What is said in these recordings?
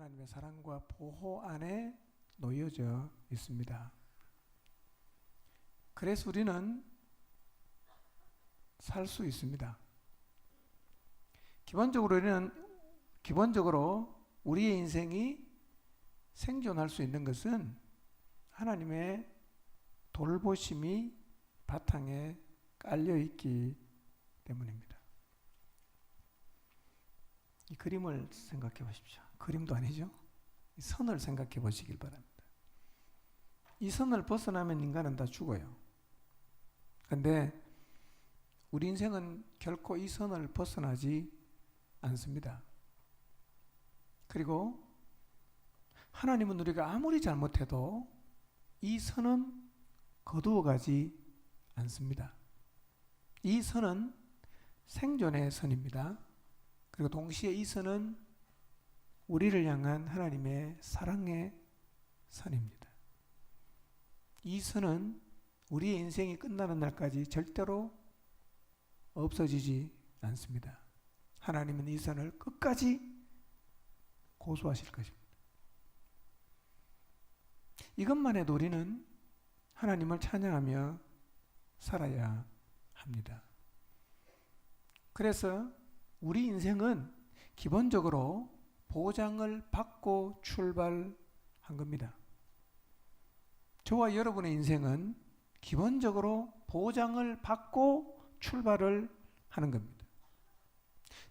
하나님의 사랑과 보호 안에 놓여져 있습니다. 그래서 우리는 살 수 있습니다. 기본적으로 우리의 인생이 생존할 수 있는 것은 하나님의 돌보심이 바탕에 깔려 있기 때문입니다. 이 그림을 생각해 보십시오. 그림도 아니죠? 이 선을 생각해 보시길 바랍니다. 이 선을 벗어나면 인간은 다 죽어요. 그런데 우리 인생은 결코 이 선을 벗어나지 않습니다. 그리고 하나님은 우리가 아무리 잘못해도 이 선은 거두어가지 않습니다. 이 선은 생존의 선입니다. 그리고 동시에 이 선은 우리를 향한 하나님의 사랑의 선입니다. 이 선은 우리의 인생이 끝나는 날까지 절대로 없어지지 않습니다. 하나님은 이 선을 끝까지 고수하실 것입니다. 이것만 해도 우리는 하나님을 찬양하며 살아야 합니다. 그래서 우리 인생은 기본적으로 보장을 받고 출발한 겁니다. 저와 여러분의 인생은 기본적으로 보장을 받고 출발을 하는 겁니다.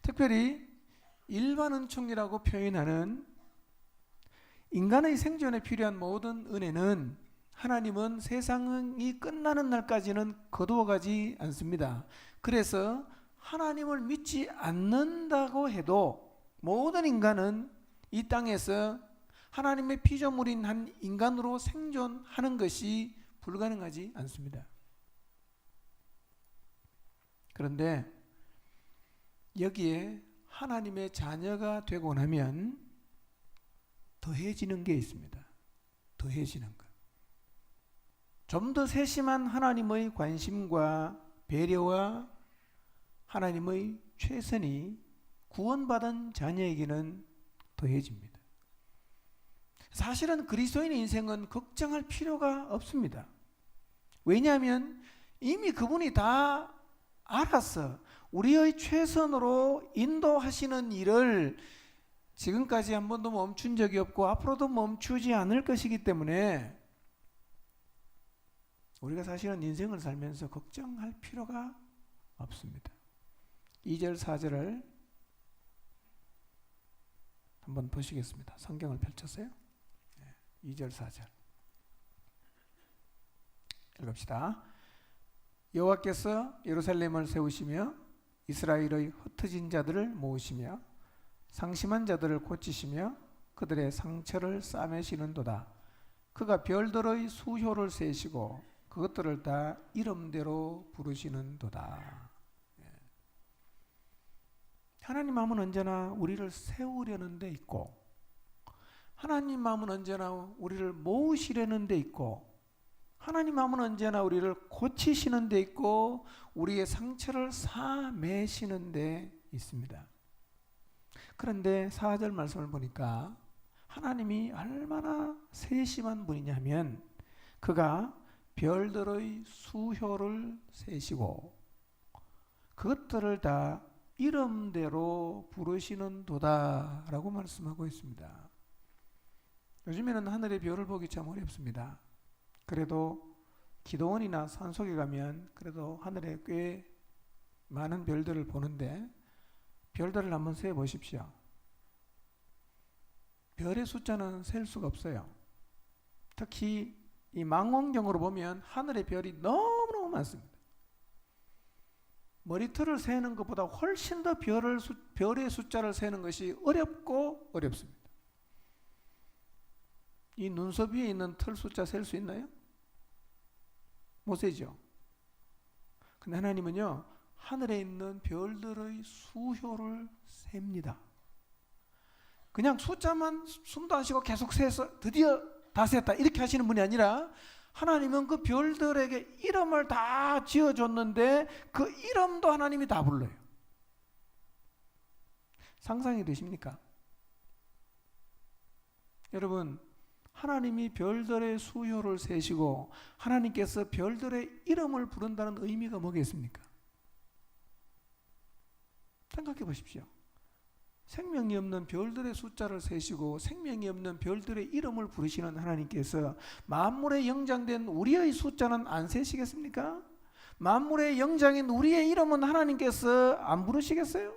특별히 일반 은총이라고 표현하는 인간의 생존에 필요한 모든 은혜는 하나님은 세상이 끝나는 날까지는 거두어가지 않습니다. 그래서 하나님을 믿지 않는다고 해도 모든 인간은 이 땅에서 하나님의 피조물인 한 인간으로 생존하는 것이 불가능하지 않습니다. 그런데 여기에 하나님의 자녀가 되고 나면 더해지는 게 있습니다. 더해지는 것. 좀 더 세심한 하나님의 관심과 배려와 하나님의 최선이 구원받은 자녀에게는 더해집니다. 사실은 그리스도인의 인생은 걱정할 필요가 없습니다. 왜냐하면 이미 그분이 다 알아서 우리의 최선으로 인도하시는 일을 지금까지 한 번도 멈춘 적이 없고 앞으로도 멈추지 않을 것이기 때문에 우리가 사실은 인생을 살면서 걱정할 필요가 없습니다. 2절 4절을 한번 보시겠습니다. 성경을 펼쳤어요. 2절 4절 읽읍시다. 여호와께서 예루살렘을 세우시며 이스라엘의 흩어진 자들을 모으시며 상심한 자들을 고치시며 그들의 상처를 싸매시는도다. 그가 별들의 수효를 세시고 그것들을 다 이름대로 부르시는도다. 하나님 마음은 언제나 우리를 세우려는 데 있고 하나님 마음은 언제나 우리를 모으시려는 데 있고 하나님 마음은 언제나 우리를 고치시는 데 있고 우리의 상처를 싸매시는 데 있습니다. 그런데 4절 말씀을 보니까 하나님이 얼마나 세심한 분이냐면 그가 별들의 수효를 세시고 그것들을 다 이름대로 부르시는 도다 라고 말씀하고 있습니다. 요즘에는 하늘의 별을 보기 참 어렵습니다. 그래도 기도원이나 산속에 가면 그래도 하늘에 꽤 많은 별들을 보는데 별들을 한번 세 보십시오. 별의 숫자는 셀 수가 없어요. 특히 이 망원경으로 보면 하늘의 별이 너무너무 많습니다. 머리털을 세는 것보다 훨씬 더 별의 숫자를 세는 것이 어렵고 어렵습니다. 이 눈썹 위에 있는 털 숫자 셀 수 있나요? 못 세죠. 근데 하나님은요 하늘에 있는 별들의 수효를 셉니다. 그냥 숫자만 숨도 안 쉬고 계속 세서 드디어 다 셌다 이렇게 하시는 분이 아니라 하나님은 그 별들에게 이름을 다 지어줬는데 그 이름도 하나님이 다 불러요. 상상이 되십니까? 여러분, 하나님이 별들의 수효를 세시고 하나님께서 별들의 이름을 부른다는 의미가 뭐겠습니까? 생각해 보십시오. 생명이 없는 별들의 숫자를 세시고 생명이 없는 별들의 이름을 부르시는 하나님께서 만물에 영장된 우리의 숫자는 안 세시겠습니까? 만물의 영장인 우리의 이름은 하나님께서 안 부르시겠어요?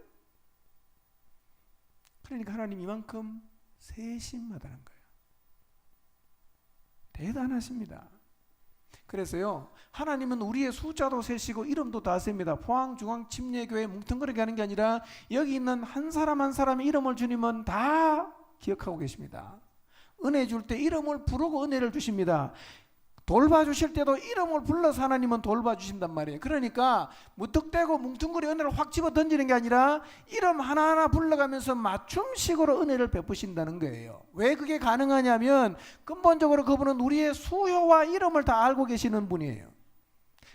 그러니까 하나님 이만큼 세심하다는 거예요. 대단하십니다. 그래서요, 하나님은 우리의 숫자도 세시고 이름도 다 셉니다. 포항 중앙 침례교회 뭉텅그리게 하는 게 아니라 여기 있는 한 사람 한 사람의 이름을 주님은 다 기억하고 계십니다. 은혜 줄 때 이름을 부르고 은혜를 주십니다. 돌봐주실 때도 이름을 불러서 하나님은 돌봐주신단 말이에요. 그러니까 무턱대고 뭉뚱그리 은혜를 확 집어 던지는 게 아니라 이름 하나하나 불러가면서 맞춤식으로 은혜를 베푸신다는 거예요. 왜 그게 가능하냐면 근본적으로 그분은 우리의 수요와 이름을 다 알고 계시는 분이에요.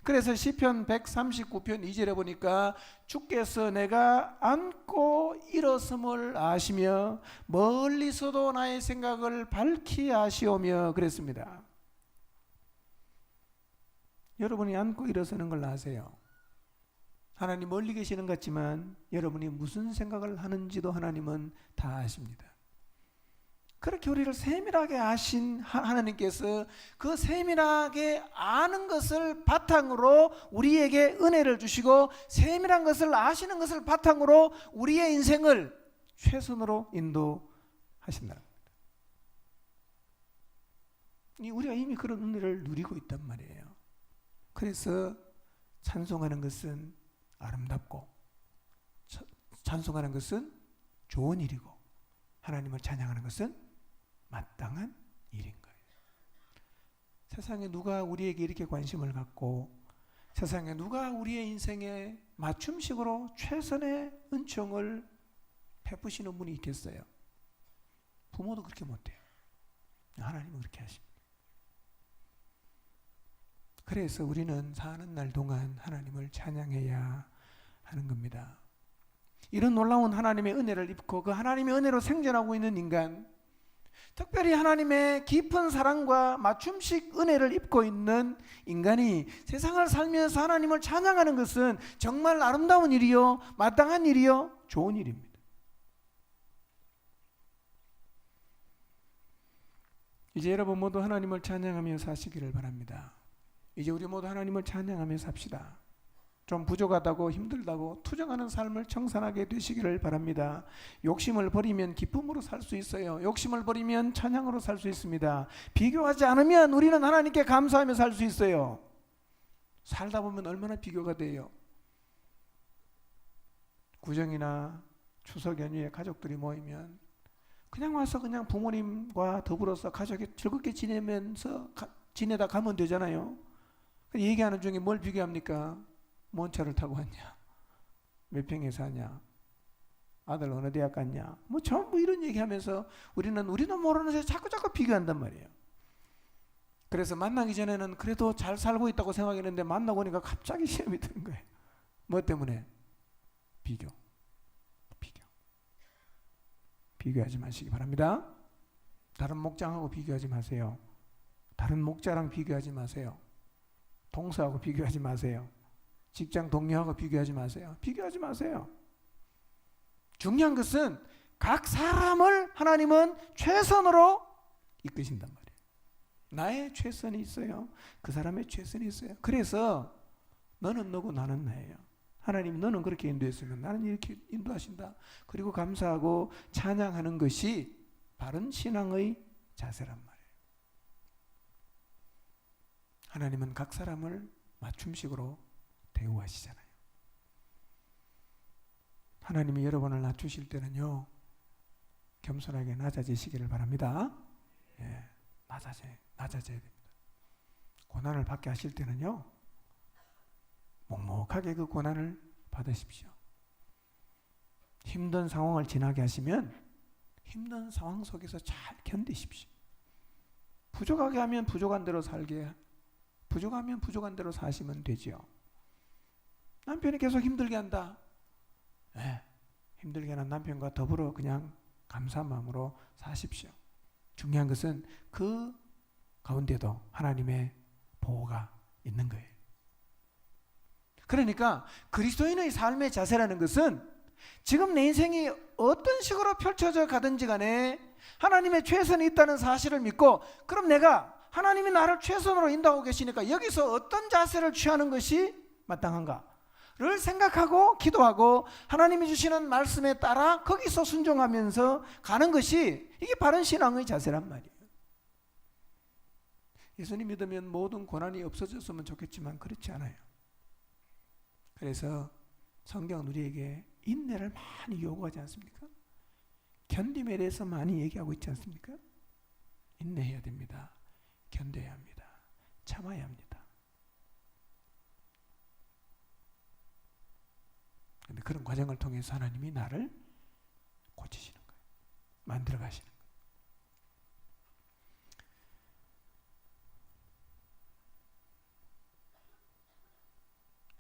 그래서 시편 139편 2절에 보니까 주께서 내가 앉고 일어섬을 아시며 멀리서도 나의 생각을 밝히 아시오며 그랬습니다. 여러분이 앉고 일어서는 걸 아세요. 하나님 멀리 계시는 것 같지만 여러분이 무슨 생각을 하는지도 하나님은 다 아십니다. 그렇게 우리를 세밀하게 아신 하나님께서 그 세밀하게 아는 것을 바탕으로 우리에게 은혜를 주시고 세밀한 것을 아시는 것을 바탕으로 우리의 인생을 최선으로 인도하신다. 우리가 이미 그런 은혜를 누리고 있단 말이에요. 그래서 찬송하는 것은 아름답고 찬송하는 것은 좋은 일이고 하나님을 찬양하는 것은 마땅한 일인 거예요. 세상에 누가 우리에게 이렇게 관심을 갖고 세상에 누가 우리의 인생에 맞춤식으로 최선의 은총을 베푸시는 분이 있겠어요? 부모도 그렇게 못해요. 하나님은 그렇게 하십니다. 그래서 우리는 사는 날 동안 하나님을 찬양해야 하는 겁니다. 이런 놀라운 하나님의 은혜를 입고 그 하나님의 은혜로 생존하고 있는 인간, 특별히 하나님의 깊은 사랑과 맞춤식 은혜를 입고 있는 인간이 세상을 살면서 하나님을 찬양하는 것은 정말 아름다운 일이요, 마땅한 일이요, 좋은 일입니다. 이제 여러분 모두 하나님을 찬양하며 사시기를 바랍니다. 이제 우리 모두 하나님을 찬양하며 삽시다. 좀 부족하다고 힘들다고 투정하는 삶을 청산하게 되시기를 바랍니다. 욕심을 버리면 기쁨으로 살 수 있어요. 욕심을 버리면 찬양으로 살 수 있습니다. 비교하지 않으면 우리는 하나님께 감사하며 살 수 있어요. 살다 보면 얼마나 비교가 돼요. 구정이나 추석 연휴에 가족들이 모이면 그냥 와서 그냥 부모님과 더불어서 가족이 즐겁게 지내다 가면 되잖아요. 얘기하는 중에 뭘 비교합니까? 뭔 차를 타고 왔냐? 몇 평에 사냐? 아들 어느 대학 갔냐? 뭐 전부 이런 얘기하면서 우리도 모르는 사이 자꾸 비교한단 말이에요. 그래서 만나기 전에는 그래도 잘 살고 있다고 생각했는데 만나고 보니까 갑자기 시험이 드는 거예요. 뭐 때문에? 비교하지 마시기 바랍니다. 다른 목장하고 비교하지 마세요. 다른 목자랑 비교하지 마세요. 동서하고 비교하지 마세요. 직장 동료하고 비교하지 마세요. 비교하지 마세요. 중요한 것은 각 사람을 하나님은 최선으로 이끄신단 말이에요. 나의 최선이 있어요. 그 사람의 최선이 있어요. 그래서 너는 너고 나는 나예요. 하나님 너는 그렇게 인도했으면 나는 이렇게 인도하신다. 그리고 감사하고 찬양하는 것이 바른 신앙의 자세란 말이에요. 하나님은 각 사람을 맞춤식으로 대우하시잖아요. 하나님이 여러분을 낮추실 때는요, 겸손하게 낮아지시기를 바랍니다. 예, 낮아져야 됩니다. 고난을 받게 하실 때는요, 묵묵하게 그 고난을 받으십시오. 힘든 상황을 지나게 하시면 힘든 상황 속에서 잘 견디십시오. 부족하게 하면 부족한 대로 부족하면 부족한 대로 사시면 되죠. 남편이 계속 힘들게 한다. 힘들게 하는 남편과 더불어 그냥 감사한 마음으로 사십시오. 중요한 것은 그 가운데도 하나님의 보호가 있는 거예요. 그러니까 그리스도인의 삶의 자세라는 것은 지금 내 인생이 어떤 식으로 펼쳐져 가든지 간에 하나님의 최선이 있다는 사실을 믿고, 그럼 내가 하나님이 나를 최선으로 인도하고 계시니까 여기서 어떤 자세를 취하는 것이 마땅한가를 생각하고 기도하고 하나님이 주시는 말씀에 따라 거기서 순종하면서 가는 것이, 이게 바른 신앙의 자세란 말이에요. 예수님 믿으면 모든 고난이 없어졌으면 좋겠지만 그렇지 않아요. 그래서 성경은 우리에게 인내를 많이 요구하지 않습니까? 견딤에 대해서 많이 얘기하고 있지 않습니까? 인내해야 됩니다. 견뎌야 합니다. 참아야 합니다. 그런데 그런 과정을 통해서 하나님이 나를 고치시는 거예요. 만들어 가시는 거예요.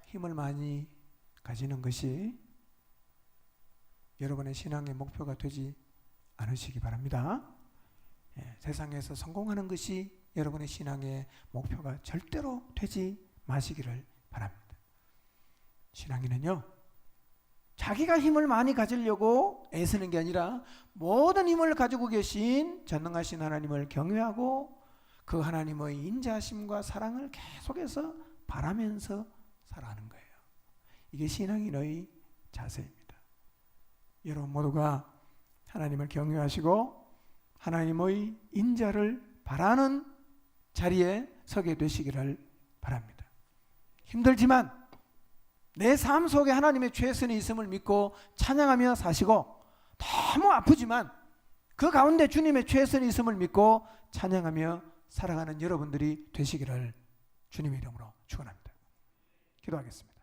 힘을 많이 가지는 것이 여러분의 신앙의 목표가 되지 않으시기 바랍니다. 세상에서 성공하는 것이 여러분의 신앙의 목표가 절대로 되지 마시기를 바랍니다. 신앙인은요, 자기가 힘을 많이 가지려고 애쓰는 게 아니라 모든 힘을 가지고 계신 전능하신 하나님을 경외하고 그 하나님의 인자하심과 사랑을 계속해서 바라면서 살아가는 거예요. 이게 신앙인의 자세입니다. 여러분 모두가 하나님을 경외하시고 하나님의 인자를 바라는 자리에 서게 되시기를 바랍니다. 힘들지만 내 삶 속에 하나님의 최선이 있음을 믿고 찬양하며 사시고, 너무 아프지만 그 가운데 주님의 최선이 있음을 믿고 찬양하며 살아가는 여러분들이 되시기를 주님의 이름으로 축원합니다. 기도하겠습니다.